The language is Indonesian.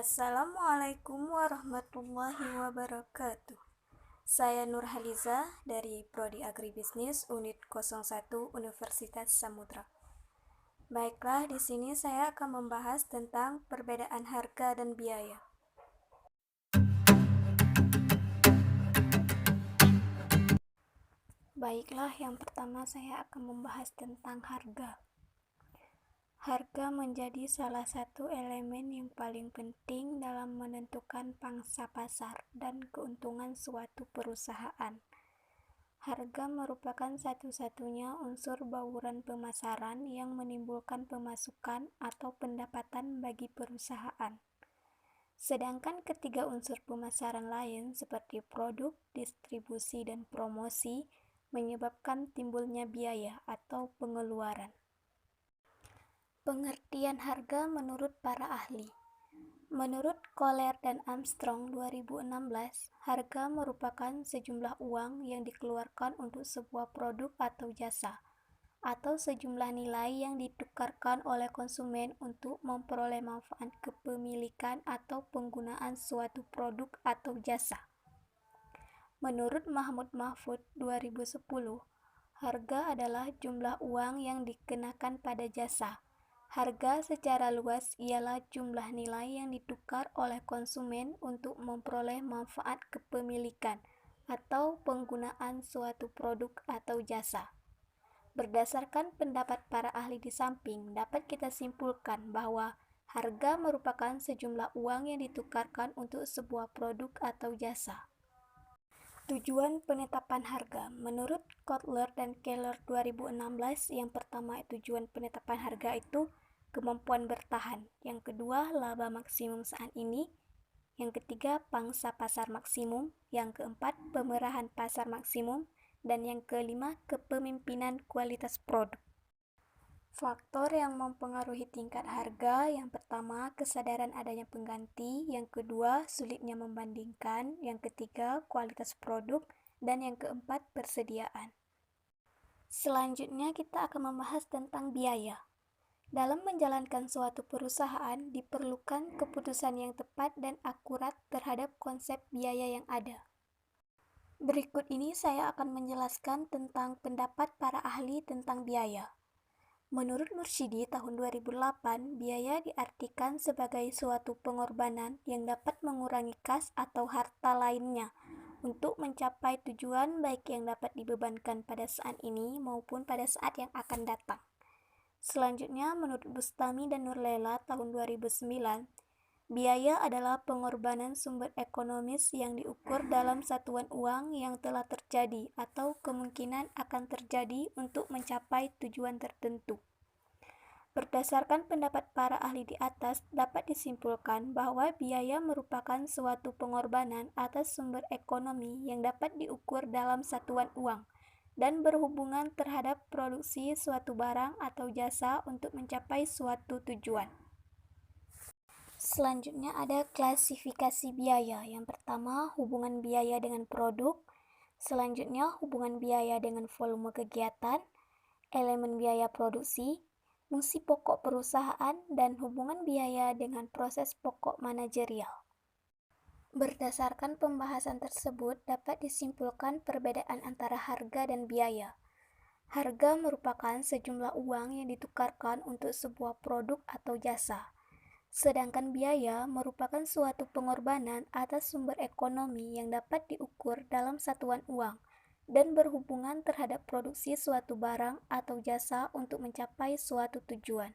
Assalamualaikum warahmatullahi wabarakatuh. Saya Nurhaliza dari Prodi Agribisnis Unit 01 Universitas Samudra. Baiklah, di sini saya akan membahas tentang perbedaan harga dan biaya. Baiklah, yang pertama saya akan membahas tentang harga. Harga menjadi salah satu elemen yang paling penting dalam menentukan pangsa pasar dan keuntungan suatu perusahaan. Harga merupakan satu-satunya unsur bauran pemasaran yang menimbulkan pemasukan atau pendapatan bagi perusahaan. Sedangkan ketiga unsur pemasaran lain seperti produk, distribusi, dan promosi menyebabkan timbulnya biaya atau pengeluaran. Pengertian harga menurut para ahli. Menurut Kohler dan Armstrong 2016, harga merupakan sejumlah uang yang dikeluarkan untuk sebuah produk atau jasa, atau sejumlah nilai yang ditukarkan oleh konsumen untuk memperoleh manfaat kepemilikan atau penggunaan suatu produk atau jasa. Menurut Mahmud Mahfud 2010, harga adalah jumlah uang yang dikenakan pada jasa. Harga secara luas ialah jumlah nilai yang ditukar oleh konsumen untuk memperoleh manfaat kepemilikan atau penggunaan suatu produk atau jasa. Berdasarkan pendapat para ahli di samping, dapat kita simpulkan bahwa harga merupakan sejumlah uang yang ditukarkan untuk sebuah produk atau jasa. Tujuan penetapan harga. Menurut Kotler dan Keller 2016, yang pertama tujuan penetapan harga itu kemampuan bertahan, yang kedua laba maksimum saat ini, yang ketiga pangsa pasar maksimum, yang keempat pemerahan pasar maksimum, dan yang kelima kepemimpinan kualitas produk. Faktor yang mempengaruhi tingkat harga, yang pertama kesadaran adanya pengganti, yang kedua sulitnya membandingkan, yang ketiga kualitas produk, dan yang keempat persediaan. Selanjutnya kita akan membahas tentang biaya. Dalam menjalankan suatu perusahaan, diperlukan keputusan yang tepat dan akurat terhadap konsep biaya yang ada. Berikut ini saya akan menjelaskan tentang pendapat para ahli tentang biaya. Menurut Mursyidi tahun 2008, biaya diartikan sebagai suatu pengorbanan yang dapat mengurangi kas atau harta lainnya untuk mencapai tujuan baik yang dapat dibebankan pada saat ini maupun pada saat yang akan datang. Selanjutnya, menurut Bustami dan Nurlela tahun 2009, biaya adalah pengorbanan sumber ekonomis yang diukur dalam satuan uang yang telah terjadi atau kemungkinan akan terjadi untuk mencapai tujuan tertentu. Berdasarkan pendapat para ahli di atas, dapat disimpulkan bahwa biaya merupakan suatu pengorbanan atas sumber ekonomi yang dapat diukur dalam satuan uang dan berhubungan terhadap produksi suatu barang atau jasa untuk mencapai suatu tujuan. Selanjutnya ada klasifikasi biaya. Yang pertama, hubungan biaya dengan produk. Selanjutnya, hubungan biaya dengan volume kegiatan, elemen biaya produksi, fungsi pokok perusahaan, dan hubungan biaya dengan proses pokok manajerial. Berdasarkan pembahasan tersebut, dapat disimpulkan perbedaan antara harga dan biaya. Harga merupakan sejumlah uang yang ditukarkan untuk sebuah produk atau jasa. Sedangkan biaya merupakan suatu pengorbanan atas sumber ekonomi yang dapat diukur dalam satuan uang dan berhubungan terhadap produksi suatu barang atau jasa untuk mencapai suatu tujuan.